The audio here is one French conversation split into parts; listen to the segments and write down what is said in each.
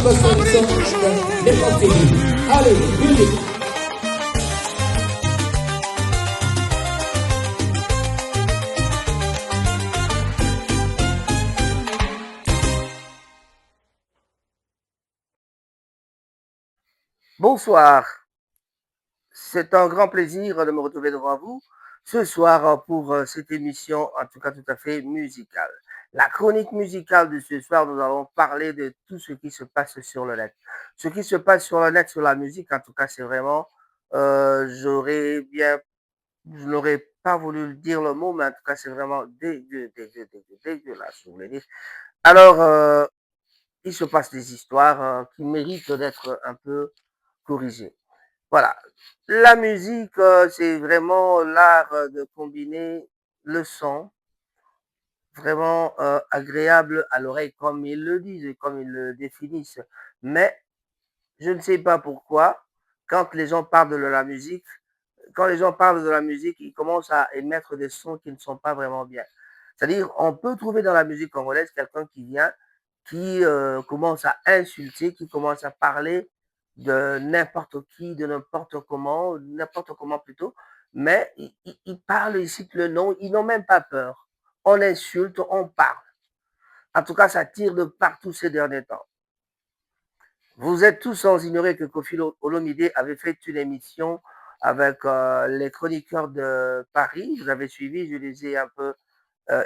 Allez, musique. Bonsoir, c'est un grand plaisir de me retrouver devant vous ce soir pour cette émission, en tout cas tout à fait musicale. La chronique musicale de ce soir, nous allons parler de tout ce qui se passe sur le net. Ce qui se passe sur le net, sur la musique, en tout cas, c'est vraiment, je n'aurais pas voulu dire le mot, mais en tout cas, c'est vraiment dégueulasse, je voulais dire. Alors, il se passe des histoires qui méritent d'être un peu corrigées. Voilà. La musique, c'est vraiment l'art de combiner le son, vraiment agréable à l'oreille, comme ils le disent et comme ils le définissent. Mais je ne sais pas pourquoi, quand les gens parlent de la musique, quand les gens parlent de la musique, ils commencent à émettre des sons qui ne sont pas vraiment bien. C'est-à-dire, on peut trouver dans la musique congolaise quelqu'un qui vient, qui commence à insulter, qui commence à parler de n'importe qui, de n'importe comment plutôt, mais ils parlent, ils citent le nom, ils n'ont même pas peur. On insulte, on parle. En tout cas, ça tire de partout ces derniers temps. Vous êtes tous sans ignorer que Kofi Olomide avait fait une émission avec les chroniqueurs de Paris. Vous avez suivi, je les ai un peu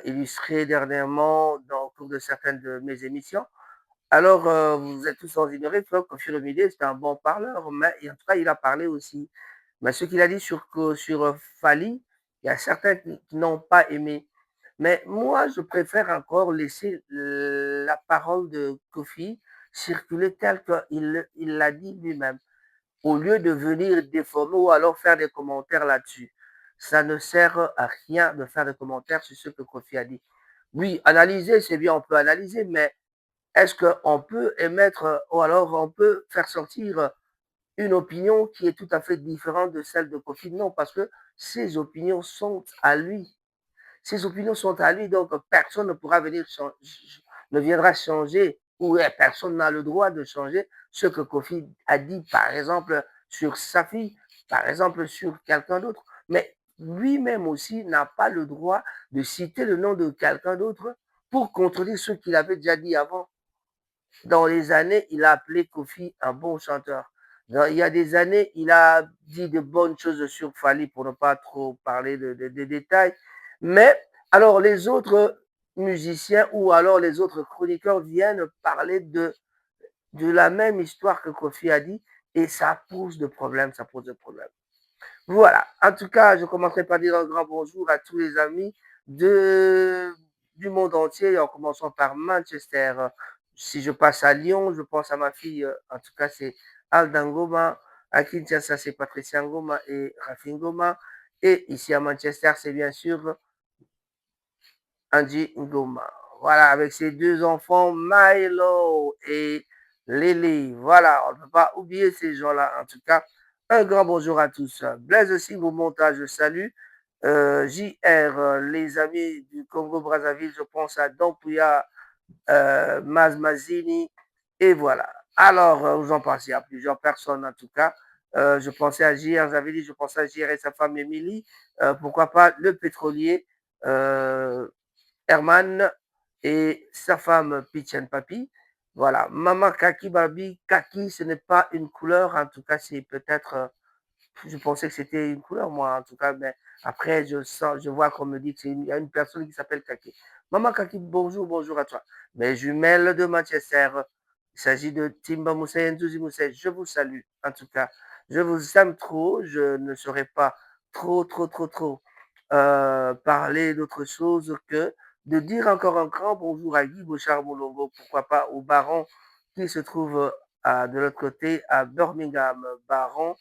illustrés dernièrement au cours de certaines de mes émissions. Alors, vous êtes tous sans ignorer que Kofi Olomide, c'est un bon parleur, mais en tout cas, il a parlé aussi. Mais ce qu'il a dit sur Fali, il y a certains qui n'ont pas aimé. Mais moi, je préfère encore laisser la parole de Kofi circuler tel qu'il l'a dit lui-même, au lieu de venir déformer ou alors faire des commentaires là-dessus. Ça ne sert à rien de faire des commentaires sur ce que Kofi a dit. Oui, analyser, c'est bien, on peut analyser, mais est-ce qu'on peut émettre ou alors on peut faire sortir une opinion qui est tout à fait différente de celle de Kofi? Non, parce que ses opinions sont à lui. Ses opinions sont à lui, donc personne ne pourra venir ne viendra changer ou personne n'a le droit de changer ce que Kofi a dit, par exemple, sur sa fille, par exemple, sur quelqu'un d'autre. Mais lui-même aussi n'a pas le droit de citer le nom de quelqu'un d'autre pour contredire ce qu'il avait déjà dit avant. Dans les années, il a appelé Kofi un bon chanteur. Il y a des années, il a dit de bonnes choses sur Fali pour ne pas trop parler de détails. Mais alors les autres musiciens ou alors les autres chroniqueurs viennent parler de la même histoire que Kofi a dit et ça pose de problèmes, ça pose de problèmes. Voilà. En tout cas, je commencerai par dire un grand bonjour à tous les amis du monde entier, en commençant par Manchester. Si je passe à Lyon, je pense à ma fille, en tout cas, c'est Alda Ngoma. À Kinshasa, c'est Patricia Ngoma et Rafi Ngoma. Et ici à Manchester, c'est bien sûr Angie Ngoma. Voilà, avec ses deux enfants, Milo et Lily. Voilà, on ne peut pas oublier ces gens-là. En tout cas, un grand bonjour à tous. Blaise aussi, vos montages, salut. JR, les amis du Congo-Brazzaville, je pense à Dompuya, Maz Mazini, et voilà. Alors, vous en pensez à plusieurs personnes en tout cas. Je pensais à JR, j'avais dit, je pensais à JR et sa femme Émilie. Pourquoi pas le pétrolier Herman et sa femme Pichen Papi. Voilà. Mama Kaki Babi, Kaki, ce n'est pas une couleur, en tout cas, c'est peut-être je pensais que c'était une couleur, moi, en tout cas, mais après, je vois qu'on me dit qu'il y a une personne qui s'appelle Kaki. Maman Kaki, bonjour, bonjour à toi. Mes jumelles de Manchester, il s'agit de Timba Moussa et Ndouzi Moussa. Je vous salue, en tout cas. Je vous aime trop, je ne saurais pas trop parler d'autre chose que de dire encore un grand bonjour à Guy Bouchard Moulongo, pourquoi pas au baron qui se trouve de l'autre côté à Birmingham. Baron,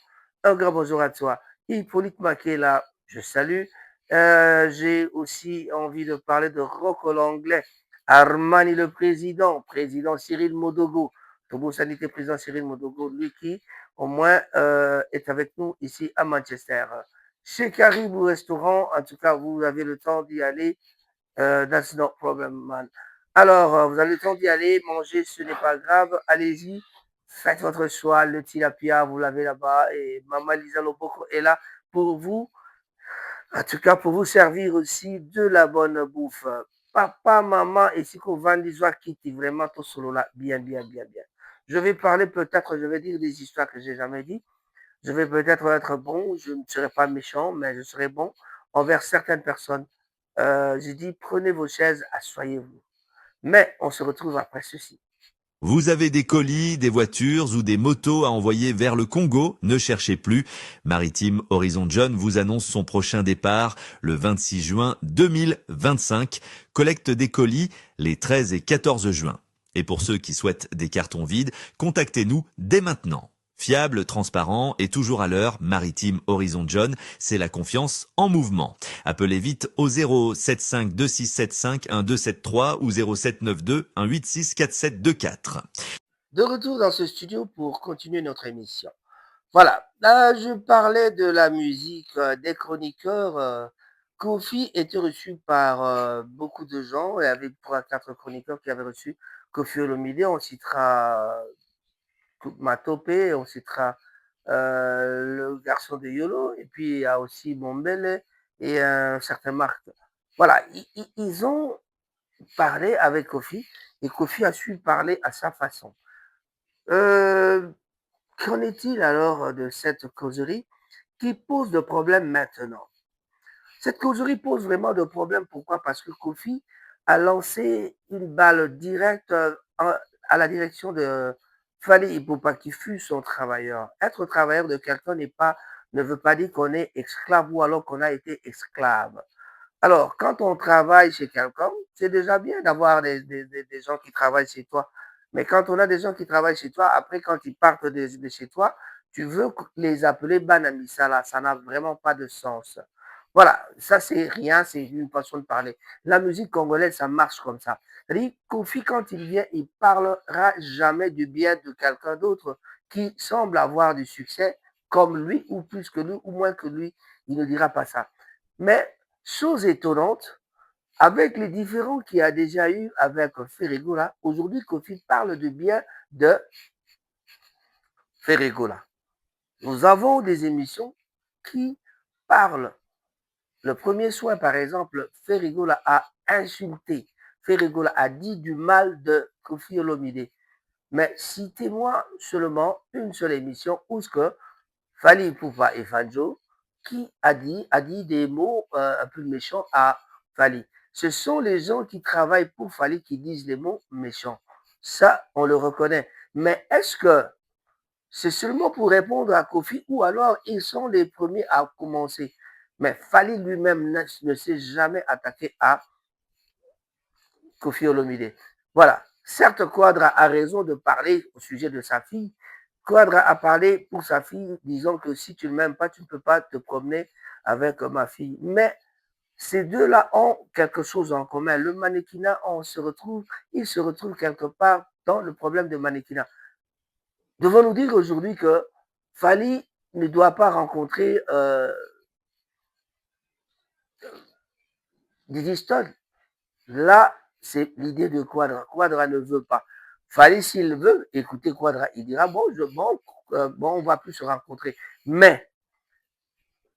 un grand bonjour à toi. Hippolyte Makela, je salue. J'ai aussi envie de parler de Rocco l'anglais. Armani le président, président Cyril Modogo. Tobo Sanité, président Cyril Modogo, lui qui, au moins, est avec nous ici à Manchester. Chez Caribou Restaurant, en tout cas, vous avez le temps d'y aller. That's no problem, man. Alors, vous avez le temps d'y aller, manger, ce n'est pas grave, allez-y, faites votre choix, le tilapia, vous l'avez là-bas, et Maman Lisa Loboko est là pour vous, en tout cas pour vous servir aussi de la bonne bouffe. Papa, maman, et si qu'on va l'histoire qui vraiment tout solo là, bien, bien, bien, bien. Je vais parler peut-être, je vais dire des histoires que j'ai jamais dit. Je vais peut-être être bon, je ne serai pas méchant, mais je serai bon envers certaines personnes. J'ai dit, prenez vos chaises, asseyez-vous. Mais on se retrouve après ceci. Vous avez des colis, des voitures ou des motos à envoyer vers le Congo? Ne cherchez plus. Maritime Horizon John vous annonce son prochain départ le 26 juin 2025. Collecte des colis les 13 et 14 juin. Et pour ceux qui souhaitent des cartons vides, contactez-nous dès maintenant. Fiable, transparent et toujours à l'heure, Maritime Horizon John, c'est la confiance en mouvement. Appelez vite au 075 2675 1273 ou 0792 186 4724. De retour dans ce studio pour continuer notre émission. Voilà, là je parlais de la musique des chroniqueurs. Kofi était reçu par beaucoup de gens et avec 3-4 chroniqueurs qui avaient reçu Kofi Olomide. On citera Matope, on citera le garçon de Yolo et puis il y a aussi Bombele et un certain Marc. Voilà, ils ont parlé avec Kofi et Kofi a su parler à sa façon. Qu'en est-il alors de cette causerie qui pose de problème maintenant? Cette causerie pose vraiment de problème. Pourquoi? Parce que Kofi a lancé une balle directe à la direction de Fally Ipupa, qui fut son travailleur. Être travailleur de quelqu'un ne veut pas dire qu'on est esclave ou alors qu'on a été esclave. Alors, quand on travaille chez quelqu'un, c'est déjà bien d'avoir des gens qui travaillent chez toi. Mais quand on a des gens qui travaillent chez toi, après, quand ils partent de chez toi, tu veux les appeler Banamisala. Ça n'a vraiment pas de sens. Voilà, ça c'est rien, c'est une façon de parler. La musique congolaise, ça marche comme ça. C'est-à-dire, Kofi, quand il vient, il parlera jamais du bien de quelqu'un d'autre qui semble avoir du succès comme lui, ou plus que lui, ou moins que lui. Il ne dira pas ça. Mais chose étonnante, avec les différends qu'il y a déjà eu avec Ferregola, aujourd'hui, Kofi parle de bien de Ferregola. Nous avons des émissions qui parlent. Le premier soin, par exemple, Ferregola a insulté, Ferregola a dit du mal de Kofi Olomide. Mais citez-moi seulement une seule émission où ce que Fally Ipupa et Fanjo qui a dit des mots un peu méchants à Fally. Ce sont les gens qui travaillent pour Fally qui disent les mots méchants. Ça, on le reconnaît. Mais est-ce que c'est seulement pour répondre à Kofi ou alors ils sont les premiers à commencer? Mais Fally lui-même ne s'est jamais attaqué à Kofi Olomide. Voilà. Certes, Quadra a raison de parler au sujet de sa fille. Quadra a parlé pour sa fille, disant que si tu ne m'aimes pas, tu ne peux pas te promener avec ma fille. Mais ces deux-là ont quelque chose en commun. Le mannequinat, il se retrouve quelque part dans le problème de mannequinat. Devons-nous dire aujourd'hui que Fally ne doit pas rencontrer Didi Stone? Là, c'est l'idée de Quadra. Quadra ne veut pas. Fally, s'il veut, écoutez Quadra, il dira bon, on va plus se rencontrer. Mais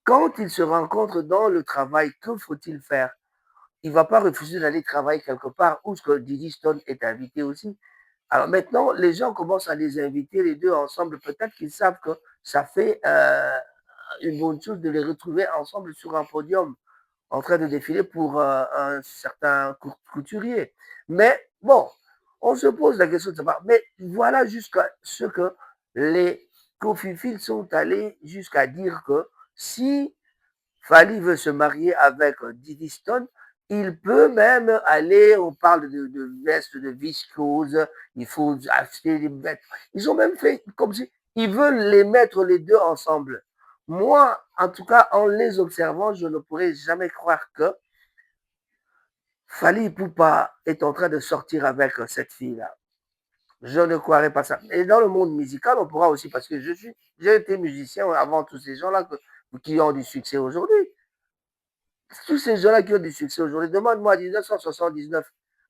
quand ils se rencontrent dans le travail, que faut-il faire? Il ne va pas refuser d'aller travailler quelque part où ce que Didi Stone est invité aussi. Alors maintenant, les gens commencent à les inviter les deux ensemble. Peut-être qu'ils savent que ça fait une bonne chose de les retrouver ensemble sur un podium en train de défiler pour un certain couturier. Mais bon, on se pose la question de savoir, mais voilà jusqu'à ce que les cofiphiles sont allés jusqu'à dire que si Fally veut se marier avec Didi Stone, il peut même aller, on parle de vestes de viscose, il faut acheter des vestes. Ils ont même fait comme si ils veulent les mettre les deux ensemble. Moi, en tout cas, en les observant, je ne pourrais jamais croire que Fally Ipupa est en train de sortir avec cette fille-là. Je ne croirais pas ça. Et dans le monde musical, on pourra aussi, parce que j'ai été musicien avant tous ces gens-là qui ont du succès aujourd'hui. Tous ces gens-là qui ont du succès aujourd'hui, demande-moi 1979,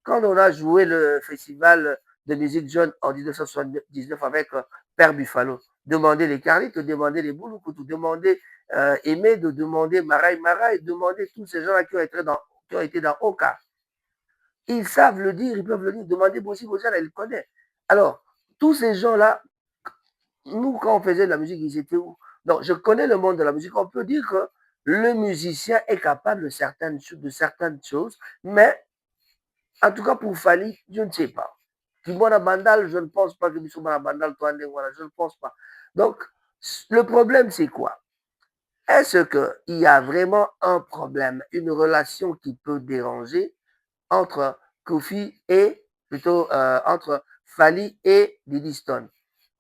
quand on a joué le festival de musique jeune en 1979 avec Père Buffalo, demandez les Carlitos, demandez les Bouloukoutou, demandez Aimé, de demander Maraï Maraï, demandez tous ces gens-là qui ont été dans Oka. Ils savent le dire, ils peuvent le dire. Demandez Bossi Bozan, elle le connaît. Alors, tous ces gens-là, nous, quand on faisait de la musique, ils étaient où? Donc, je connais le monde de la musique. On peut dire que le musicien est capable de certaines choses, mais en tout cas, pour Fali, je ne sais pas. Kimona Bandal, je ne pense pas que Bissouba Bandal, je ne pense pas. Donc, le problème, c'est quoi? Est-ce qu'il y a vraiment un problème, une relation qui peut déranger entre Kofi et, plutôt, entre Fali et Diddy Stone?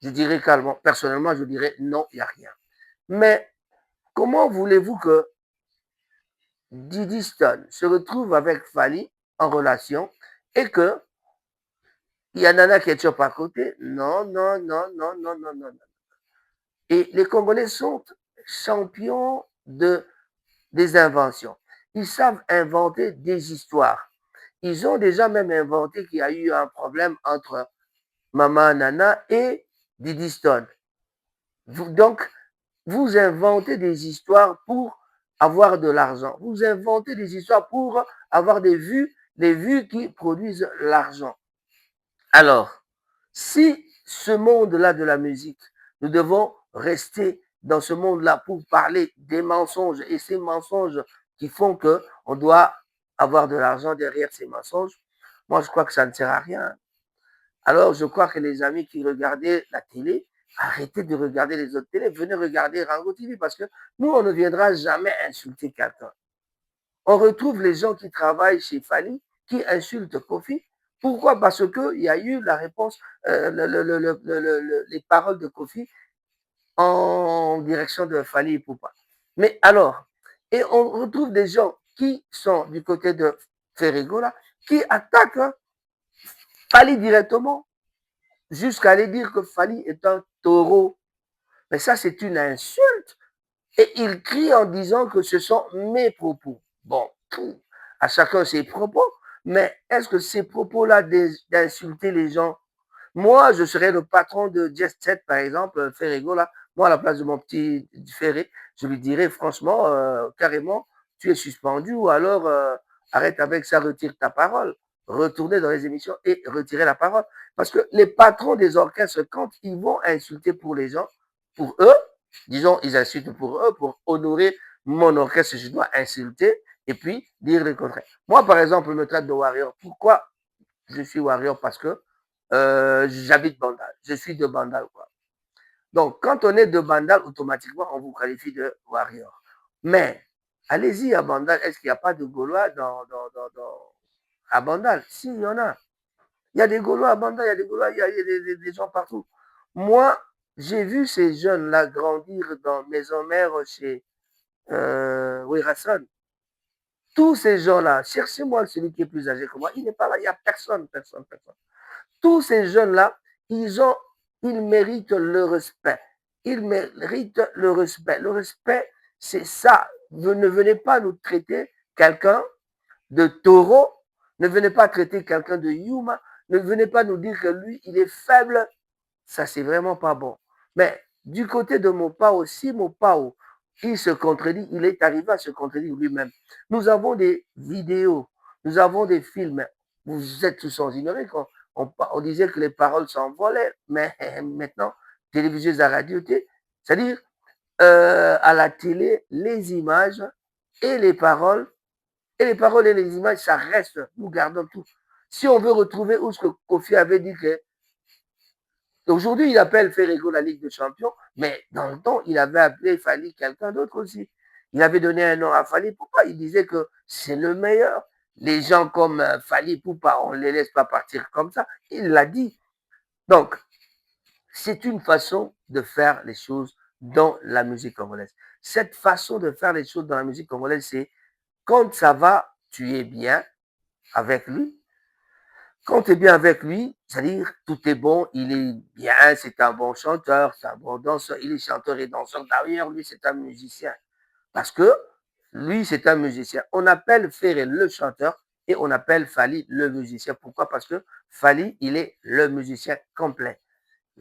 Je dirais calmement, personnellement, je dirais non, il n'y a rien. Mais comment voulez-vous que Diddy Stone se retrouve avec Fali en relation et que il y a Nana Ketchup à côté? Non, non, non, non, non, non, non, non. Et les Congolais sont champions des inventions. Ils savent inventer des histoires. Ils ont déjà même inventé qu'il y a eu un problème entre Maman Nana et Diddy Stone. Donc, vous inventez des histoires pour avoir de l'argent. Vous inventez des histoires pour avoir des vues qui produisent l'argent. Alors, si ce monde-là de la musique, nous devons rester dans ce monde-là pour parler des mensonges et ces mensonges qui font qu'on doit avoir de l'argent derrière ces mensonges, moi je crois que ça ne sert à rien. Alors je crois que les amis qui regardaient la télé, arrêtez de regarder les autres télés, venez regarder Rango TV parce que nous, on ne viendra jamais insulter quelqu'un. On retrouve les gens qui travaillent chez Fali qui insultent Kofi. Pourquoi? Parce qu'il y a eu la réponse, les paroles de Kofi en direction de Fali Ipupa. Mais alors, et on retrouve des gens qui sont du côté de Ferregola qui attaquent Fali directement jusqu'à aller dire que Fali est un taureau. Mais ça, c'est une insulte. Et il crie en disant que ce sont mes propos. Bon, à chacun ses propos, mais est-ce que ces propos-là d'insulter les gens, moi, je serais le patron de Jet Set, par exemple, Ferrego, là, moi, à la place de mon petit Ferré, je lui dirais franchement, carrément, tu es suspendu ou alors arrête avec ça, retire ta parole. Retournez dans les émissions et retirez la parole. Parce que les patrons des orchestres, quand ils vont insulter pour les gens, pour eux, disons, ils insultent pour eux, pour honorer mon orchestre, je dois insulter et puis dire le contraire. Moi, par exemple, je me traite de warrior. Pourquoi je suis warrior? Parce que j'habite Bandal. Je suis de Bandal, quoi. Donc, quand on est de Bandal, automatiquement, on vous qualifie de warrior. Mais, allez-y à Bandal. Est-ce qu'il n'y a pas de Gaulois à Bandal? Si, il y en a. Il y a des Gaulois à Bandal, il y a des Gaulois, il y a des gens partout. Moi, j'ai vu ces jeunes-là grandir dans Maison Mère chez Wirason. Tous ces gens-là, cherchez-moi celui qui est plus âgé que moi, il n'est pas là, il n'y a personne, personne, personne. Tous ces jeunes-là, ils méritent le respect. Ils méritent le respect. Le respect, c'est ça. Vous ne venez pas nous traiter quelqu'un de taureau, ne venez pas traiter quelqu'un de Yuma, ne venez pas nous dire que lui, il est faible. Ça, c'est vraiment pas bon. Mais du côté de Mopao, si Mopao, il se contredit, il est arrivé à se contredire lui-même. Nous avons des vidéos, nous avons des films. Vous êtes tous sans ignorer qu'on disait que les paroles s'envolaient, mais maintenant, téléviseurs à radio, c'est-à-dire à la télé, les images et les paroles, et les images, ça reste, nous gardons tout. Si on veut retrouver où ce que Kofi avait dit que aujourd'hui, il appelle Ferrego la Ligue des Champions, mais dans le temps, il avait appelé Fali quelqu'un d'autre aussi. Il avait donné un nom à Fali Poupa. Il disait que c'est le meilleur. Les gens comme Fali Poupa, on ne les laisse pas partir comme ça. Il l'a dit. Donc, c'est une façon de faire les choses dans la musique congolaise. Cette façon de faire les choses dans la musique congolaise, c'est quand ça va, tu es bien avec lui. Quand tu es bien avec lui, c'est-à-dire tout est bon, il est bien, c'est un bon chanteur, c'est un bon danseur, il est chanteur et danseur. D'ailleurs, lui, c'est un musicien. Parce que lui, c'est un musicien. On appelle Ferré le chanteur et on appelle Fally le musicien. Pourquoi? Parce que Fally, il est le musicien complet.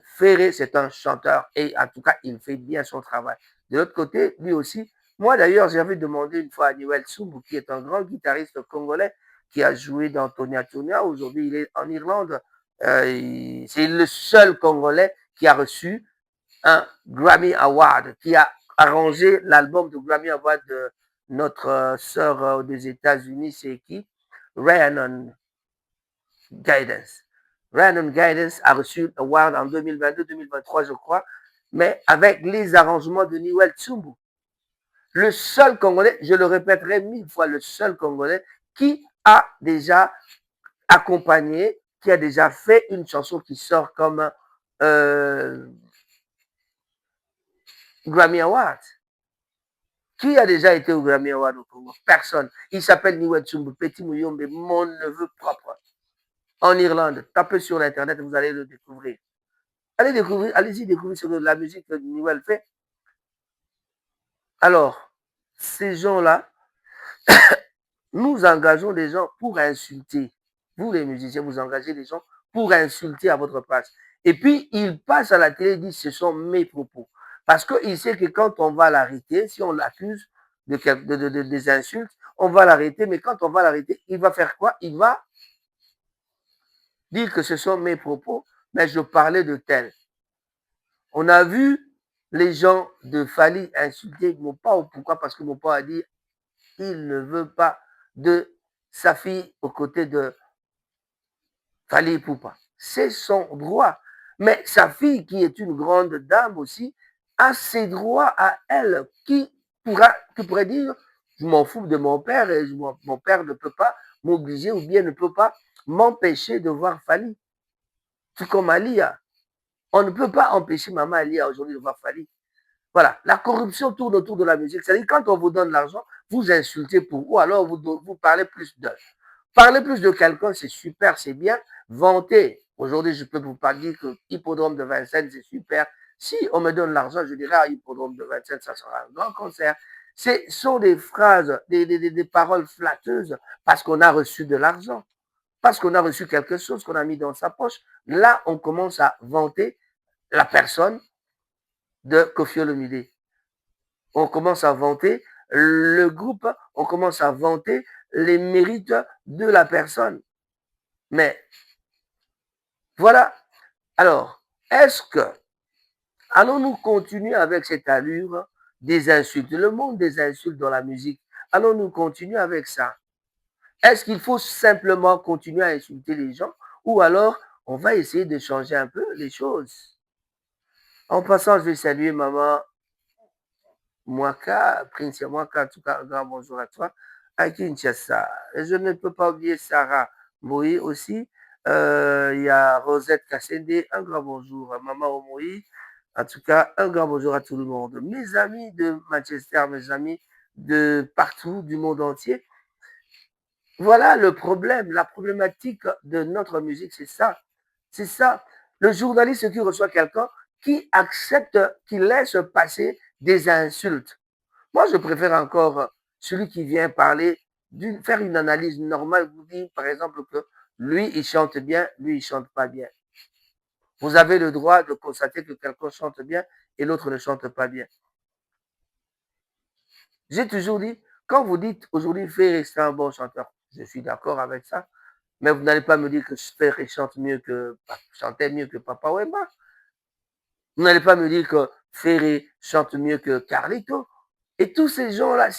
Ferré, c'est un chanteur et en tout cas, il fait bien son travail. De l'autre côté, lui aussi, moi d'ailleurs, j'avais demandé une fois à Niwel Tsumbu, qui est un grand guitariste congolais, qui a joué dans Tonia Tonia, aujourd'hui il est en Irlande. C'est le seul Congolais qui a reçu un Grammy Award, qui a arrangé l'album de Grammy Award de notre sœur des États-Unis, c'est qui? Rhiannon Guidance. Rhiannon Guidance a reçu l'award en 2022-2023, je crois, mais avec les arrangements de Niwel Tsumbu. Le seul Congolais, je le répéterai 1000 fois, le seul Congolais qui a déjà accompagné, qui a déjà fait une chanson qui sort comme Grammy Award. Qui a déjà été au Grammy Award au Congo? Personne. Il s'appelle Niwel Tsumbu, Petit Mouyombe, mon neveu propre. En Irlande, tapez sur l'internet, vous allez le découvrir. Allez-y découvrir ce que la musique que Niwel fait. Alors, ces gens-là, nous engageons des gens pour insulter. Vous, les musiciens, vous engagez des gens pour insulter à votre place. Et puis, ils passent à la télé et disent, ce sont mes propos. Parce qu'il sait que quand on va l'arrêter, si on l'accuse des insultes, on va l'arrêter, mais quand on va l'arrêter, il va faire quoi? Il va dire que ce sont mes propos, mais je parlais de tel. On a vu les gens de Fally insulter Mopao. Pourquoi? Parce que Mopao a dit il ne veut pas de sa fille aux côtés de Fally Ipupa. C'est son droit. Mais sa fille, qui est une grande dame aussi, a ses droits à elle, qui pourrait dire je m'en fous de mon père et mon père ne peut pas m'obliger ou bien ne peut pas m'empêcher de voir Fally. Tout comme Alia. On ne peut pas empêcher maman Alia aujourd'hui de voir Fally. Voilà, la corruption tourne autour de la musique. C'est-à-dire quand on vous donne l'argent, vous insultez pour ou alors vous parlez plus d'eux. Parler plus de quelqu'un, c'est super, c'est bien. Vanter. Aujourd'hui, je peux vous dire que Hippodrome de Vincennes, c'est super. Si on me donne l'argent, je dirais à Hippodrome de Vincennes, ça sera un grand concert. Ce sont des phrases, des paroles flatteuses parce qu'on a reçu de l'argent, parce qu'on a reçu quelque chose qu'on a mis dans sa poche. Là, on commence à vanter la personne de Koffi Olomide. On commence à vanter le groupe, on commence à vanter les mérites de la personne. Mais voilà. Alors, est-ce que allons-nous continuer avec cette allure des insultes, le monde des insultes dans la musique? Allons-nous continuer avec ça? Est-ce qu'il faut simplement continuer à insulter les gens ou alors on va essayer de changer un peu les choses? En passant, je vais saluer maman Mwaka, Prince Mwaka, en tout cas, un grand bonjour à toi, à Kinshasa. Et je ne peux pas oublier Sarah Moï aussi. Il y a Rosette Kassende, un grand bonjour à Maman Omoï. En tout cas, un grand bonjour à tout le monde. Mes amis de Manchester, mes amis de partout, du monde entier. Voilà le problème, la problématique de notre musique, c'est ça. C'est ça. Le journaliste qui reçoit quelqu'un qui accepte, qui laisse passer des insultes. Moi, je préfère encore celui qui vient parler, faire une analyse normale, vous dire par exemple que lui, il chante bien, lui, il chante pas bien. Vous avez le droit de constater que quelqu'un chante bien et l'autre ne chante pas bien. J'ai toujours dit, quand vous dites aujourd'hui Ferré c'est un bon chanteur, je suis d'accord avec ça, mais vous n'allez pas me dire que Ferré chantait mieux que Papa Wemba. Vous n'allez pas me dire que Ferré chante mieux que Carlito. Et tous ces gens-là,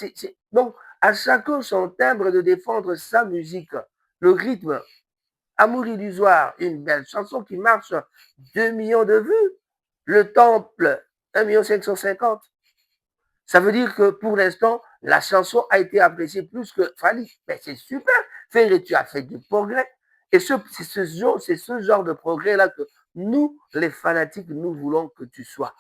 donc à chacun son timbre de défendre sa musique, le rythme. Amour illusoire, une belle chanson qui marche, 2 millions de vues. Le Temple, 1,550 000. Ça veut dire que pour l'instant, la chanson a été appréciée plus que Fally. Mais c'est super. Ferré, tu as fait du progrès. Et c'est ce genre de progrès-là que nous, les fanatiques, nous voulons que tu sois.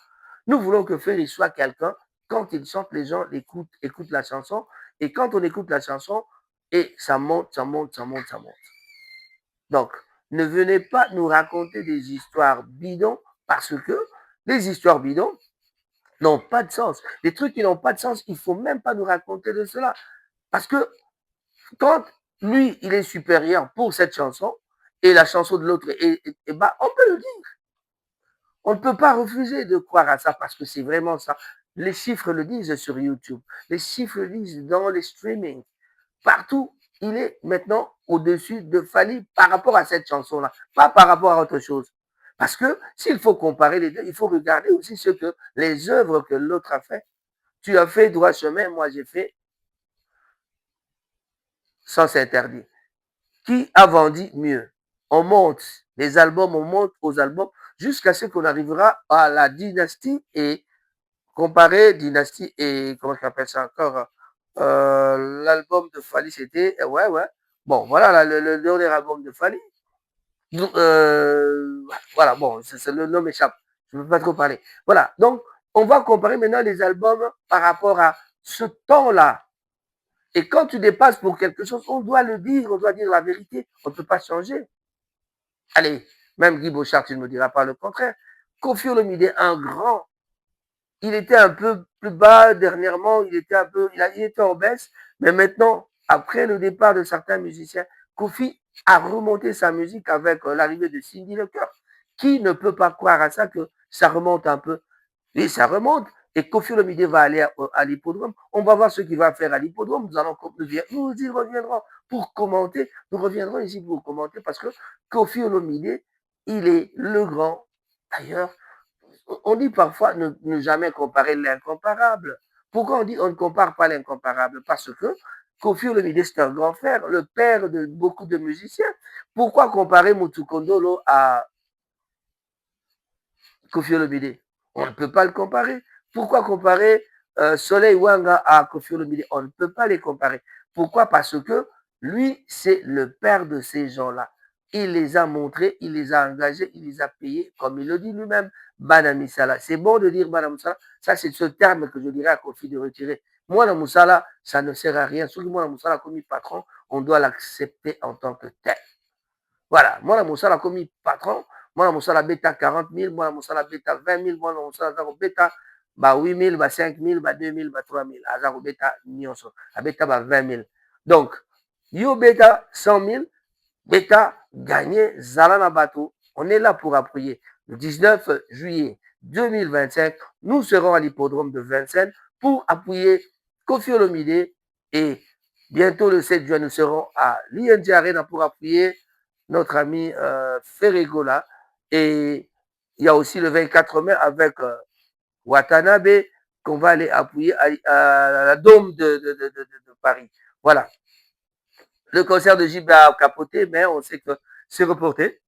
Nous voulons que Ferré soit quelqu'un, quand il chante, les gens écoutent la chanson. Et quand on écoute la chanson, et ça monte, ça monte, ça monte, ça monte. Donc, ne venez pas nous raconter des histoires bidons parce que les histoires bidons n'ont pas de sens. Les trucs qui n'ont pas de sens, il ne faut même pas nous raconter de cela. Parce que quand lui, il est supérieur pour cette chanson et la chanson de l'autre, et bah, on peut le dire. On ne peut pas refuser de croire à ça parce que c'est vraiment ça. Les chiffres le disent sur YouTube, les chiffres le disent dans les streamings. Partout, il est maintenant au-dessus de Fally par rapport à cette chanson-là, pas par rapport à autre chose. Parce que s'il faut comparer les deux, il faut regarder aussi ce que les œuvres que l'autre a fait. Tu as fait droit chemin, moi j'ai fait Sens interdit. Qui a vendu mieux? On monte les albums, on monte aux albums jusqu'à ce qu'on arrivera à la dynastie et comparer dynastie et comment on appelle ça encore l'album de Fally c'était ouais. Bon voilà le dernier album de Fally. Voilà bon le nom m'échappe. Je ne peux pas trop parler. Voilà donc on va comparer maintenant les albums par rapport à ce temps-là. Et quand tu dépasses pour quelque chose, on doit le dire, on doit dire la vérité. On ne peut pas changer. Allez, même Guy Beauchard, tu ne me diras pas le contraire. Koffi Olomide, un grand, il était un peu plus bas dernièrement, il était en baisse, mais maintenant, après le départ de certains musiciens, Koffi a remonté sa musique avec l'arrivée de Cindy Lecœur. Qui ne peut pas croire à ça que ça remonte un peu? Et ça remonte. Et Koffi Olomide va aller à l'hippodrome. On va voir ce qu'il va faire à l'hippodrome. Nous y reviendrons pour commenter. Nous reviendrons ici pour commenter parce que Koffi Olomide, il est le grand. D'ailleurs, on dit parfois ne jamais comparer l'incomparable. Pourquoi on dit on ne compare pas l'incomparable? Parce que Koffi Olomide, c'est un grand frère, le père de beaucoup de musiciens. Pourquoi comparer Moutou Kondolo à Koffi Olomide? On ne peut pas le comparer. Pourquoi comparer Soleil Wanga à Koffi Olomide? On ne peut pas les comparer. Pourquoi? Parce que lui, c'est le père de ces gens-là. Il les a montrés, il les a engagés, il les a payés, comme il le dit lui-même, Bana Moussala. C'est bon de dire Bana Moussala. Ça, c'est ce terme que je dirais à Koffi de retirer. Moi, Moussala, ça ne sert à rien. Surtout moi, Moussala, comme patron, on doit l'accepter en tant que tel. Voilà, moi, Moussala, comme patron, moi, Moussala bêta 40 000, moi, Moussala bêta 20 000, moi, Moussala bêta 8 000, 5 000, 2 000, 3 000. Azaro bêta nyonso, bêta 20 000. Donc, yo bêta 100 000, bêta gagné Zalana Bateau. On est là pour appuyer. Le 19 juillet 2025, nous serons à l'hippodrome de Vincennes pour appuyer Koffi Olomide et bientôt le 7 juin, nous serons à l'ING Arena pour appuyer notre ami Ferregola. Et il y a aussi le 24 mai avec Watanabe qu'on va aller appuyer à la Dôme de Paris. Voilà. Le concert de JB a capoté, mais on sait que c'est reporté.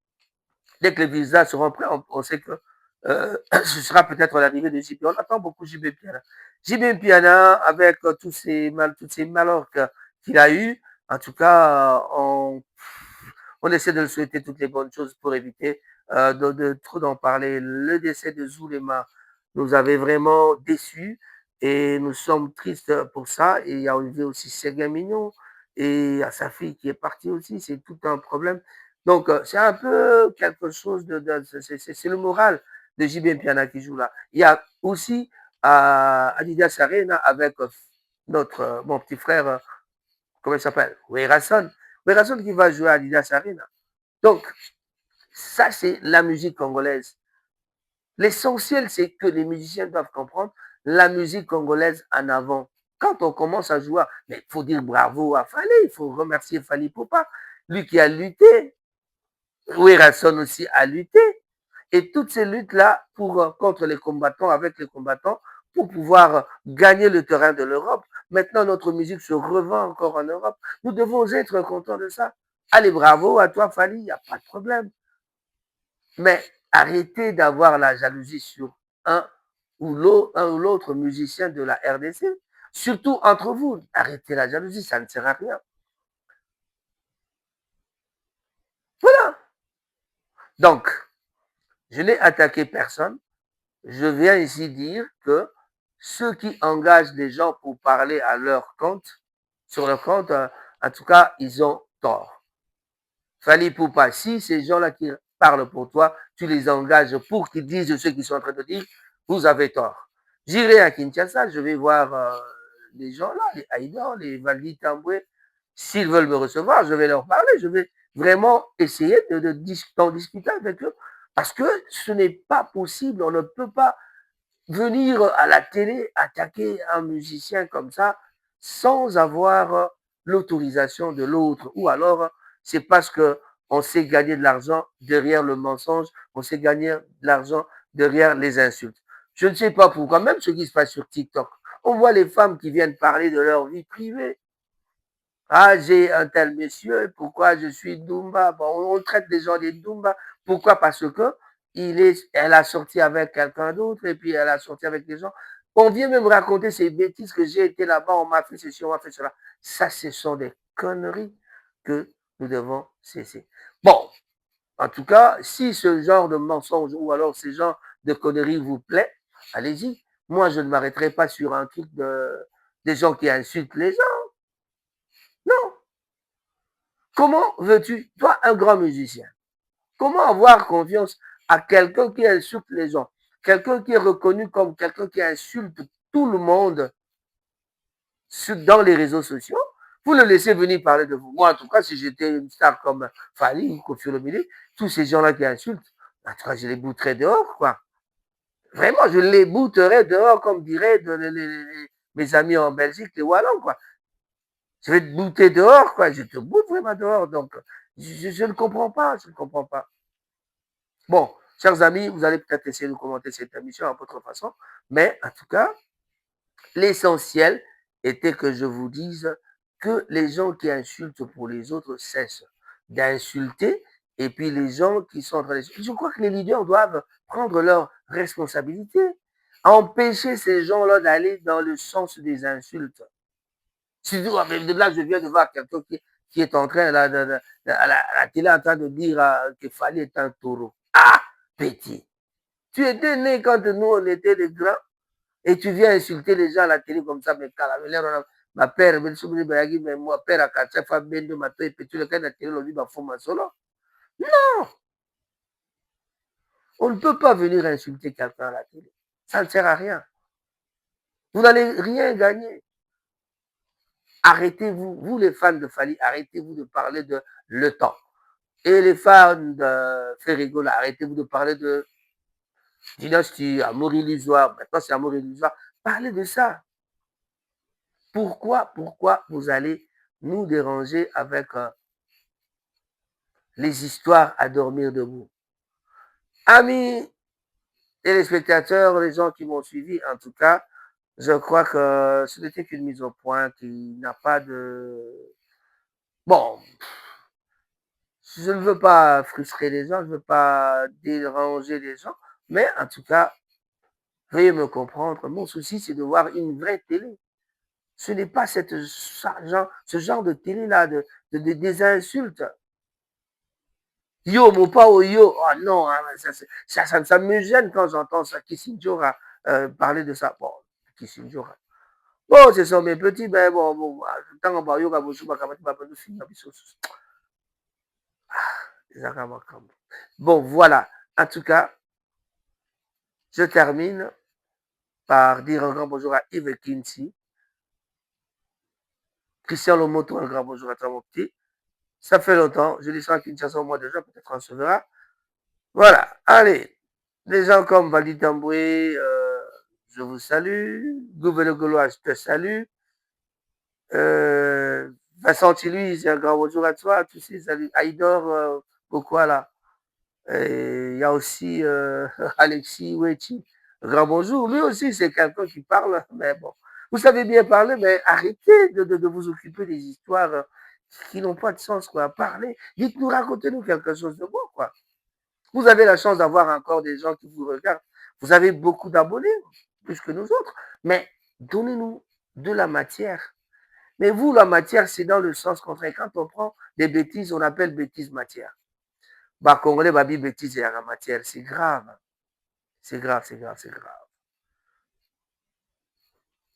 Dès que les visas seront prêts, on sait que ce sera peut-être l'arrivée de JB. On attend beaucoup JB Piana. JB Piana, avec toutes ces malheurs qu'il a eu, en tout cas, on essaie de le souhaiter toutes les bonnes choses pour éviter de trop d'en parler. Le décès de Zulema nous avait vraiment déçus et nous sommes tristes pour ça. Et il y a eu aussi Séguin Mignon et à sa fille qui est partie aussi. C'est tout un problème. Donc, c'est un peu quelque chose c'est le moral de JB Piana qui joue là. Il y a aussi Adidas Arena avec mon petit frère, comment il s'appelle? Werason. Werason qui va jouer à Adidas Arena. Donc, ça, c'est la musique congolaise. L'essentiel, c'est que les musiciens doivent comprendre la musique congolaise en avant. Quand on commence à jouer, mais il faut dire bravo à Fally, il faut remercier Fally Poupa, lui qui a lutté. Werason aussi a lutté. Et toutes ces luttes-là contre les combattants, avec les combattants, pour pouvoir gagner le terrain de l'Europe. Maintenant, notre musique se revend encore en Europe. Nous devons être contents de ça. Allez, bravo à toi, Fally, il n'y a pas de problème. Mais arrêtez d'avoir la jalousie sur un ou l'autre musicien de la RDC. Surtout entre vous. Arrêtez la jalousie, ça ne sert à rien. Voilà. Donc, je n'ai attaqué personne. Je viens ici dire que ceux qui engagent les gens pour parler à leur compte, sur leur compte, en tout cas, ils ont tort. Fally Poupa, si ces gens-là qui parlent pour toi, tu les engages pour qu'ils disent ce qu'ils sont en train de dire, vous avez tort. J'irai à Kinshasa, je vais voir les gens là, les Haïdor, les Valdi Tamboué, S'ils veulent me recevoir, je vais leur parler, je vais vraiment essayer d'en discuter avec eux. Parce que ce n'est pas possible, on ne peut pas venir à la télé attaquer un musicien comme ça sans avoir l'autorisation de l'autre. Ou alors, c'est parce que on sait gagner de l'argent derrière le mensonge, on sait gagner de l'argent derrière les insultes. Je ne sais pas pourquoi, même ce qui se passe sur TikTok, on voit les femmes qui viennent parler de leur vie privée. Ah, j'ai un tel monsieur, pourquoi je suis Dumba? Bon, on traite des gens des Dumba. Pourquoi? Parce que elle a sorti avec quelqu'un d'autre et puis elle a sorti avec des gens. On vient même raconter ces bêtises que j'ai été là-bas, on m'a fait ceci, on m'a fait cela. Ça, ce sont des conneries que nous devons cesser. Bon, en tout cas, si ce genre de mensonge ou alors ce genre de conneries vous plaît, allez-y. Moi, je ne m'arrêterai pas sur un truc des gens qui insultent les gens. Non. Comment veux-tu, toi, un grand musicien, comment avoir confiance à quelqu'un qui insulte les gens, quelqu'un qui est reconnu comme quelqu'un qui insulte tout le monde dans les réseaux sociaux? Vous le laissez venir parler de vous. Moi, en tout cas, si j'étais une star comme Fali ou Koffi Olomide, tous ces gens-là qui insultent, en tout cas, je les bouterais dehors, quoi. Vraiment, je les bouterais dehors, comme diraient mes amis en Belgique, les Wallons, quoi. Je vais te bouter dehors, quoi. Je te boute vraiment dehors. Donc, je ne comprends pas, je ne comprends pas. Bon, chers amis, vous allez peut-être essayer de commenter cette émission à votre façon, mais en tout cas, l'essentiel était que je vous dise que les gens qui insultent pour les autres cessent d'insulter, et puis les gens qui sont en train de... Je crois que les leaders doivent prendre leurs responsabilités, empêcher ces gens-là d'aller dans le sens des insultes. Surtout, là, je viens de voir quelqu'un qui est en train, là, à la télé, en train de dire que Fali est un taureau. Ah, petit. Tu étais né quand nous, on était des grands, et tu viens insulter les gens à la télé comme ça, mais ma père, mais moi, père, à chaque fois, bendo, ma et puis tu le cas de la télé, on dit, bah, faut ma solo. Non, on ne peut pas venir insulter quelqu'un à la télé. Ça ne sert à rien. Vous n'allez rien gagner. Arrêtez-vous, vous les fans de Fali, arrêtez-vous de parler de le temps. Et les fans de Ferrigo, arrêtez-vous de parler de dynastie, amour illusoire. Maintenant, c'est amour illusoire. Parlez de ça. Pourquoi vous allez nous déranger avec les histoires à dormir debout? Amis téléspectateurs, les gens qui m'ont suivi, en tout cas, je crois que ce n'était qu'une mise au point qui n'a pas de... Bon, je ne veux pas frustrer les gens, je ne veux pas déranger les gens, mais en tout cas, veuillez me comprendre, mon souci, c'est de voir une vraie télé. Ce n'est pas ce genre de télé-là, des insultes. Yo, mon pas au yo. Oh non, hein, ça me gêne quand j'entends ça. Kissinger a parlé de ça. Bon, Kissinger. Bon, ce sont mes petits, ben bon, tant qu'on parle, bon, voilà. En tout cas, je termine par dire un grand bonjour à Yves Kinsey. Christian Lomoto, un grand bonjour à toi, mon petit. Ça fait longtemps. Je dis ça à Kinshasa au mois de juin, peut-être on se verra. Voilà. Allez. Des gens comme Valdi Tamboué, je vous salue. Gouverneur Gaulois, je te salue. Vincent Louise, un grand bonjour à toi. Tu sais, salut. Aïdor, pourquoi là? Il y a aussi Alexis Wechi. Grand bonjour. Lui aussi, c'est quelqu'un qui parle, mais bon. Vous savez bien parler, mais arrêtez de vous occuper des histoires qui n'ont pas de sens, quoi. Parlez. Dites-nous, racontez-nous quelque chose de bon, quoi. Vous avez la chance d'avoir encore des gens qui vous regardent. Vous avez beaucoup d'abonnés, plus que nous autres. Mais donnez-nous de la matière. Mais vous, la matière, c'est dans le sens contraire. Quand on prend des bêtises, on appelle bêtises matière. Bah, Congolais, babi, bêtises et la matière. C'est grave. C'est grave, c'est grave, c'est grave.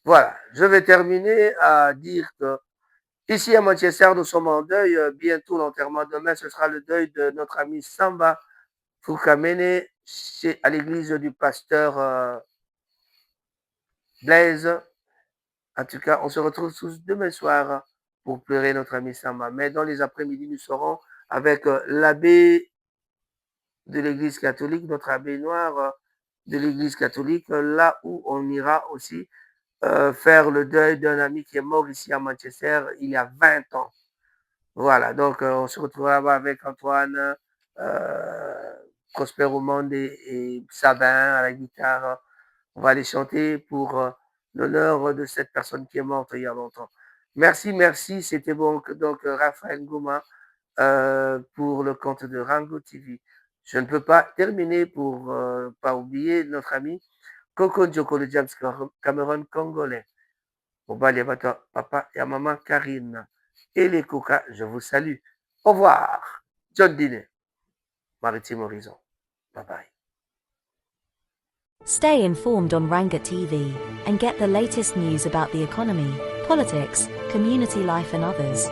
Voilà. Je vais terminer à dire que ici à Manchester, nous sommes en deuil. Bientôt l'enterrement. Demain, ce sera le deuil de notre ami Samba Foukamene à l'église du pasteur Blaise. En tout cas, on se retrouve tous demain soir pour pleurer notre ami Samba. Mais dans les après-midi, nous serons avec l'abbé de l'Église catholique, notre abbé noir de l'Église catholique, là où on ira aussi faire le deuil d'un ami qui est mort ici à Manchester il y a 20 ans. Voilà, donc on se retrouvera là-bas avec Antoine, Prosper Monde et Sabin à la guitare. On va aller chanter pour l'honneur de cette personne qui est morte il y a longtemps. Merci. C'était bon, donc Raphaël Gouma pour le compte de Rango TV. Je ne peux pas terminer pour pas oublier notre ami Coco Djoko, le James Cameron congolais. Obali Abato, papa et maman Karine. Et les Coca, je vous salue. Au revoir. John Dine, Maritime Horizon. Bye bye. Stay informed on Ranga TV and get the latest news about the economy, politics, community life and others.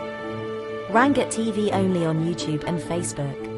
Rangat TV only on YouTube and Facebook.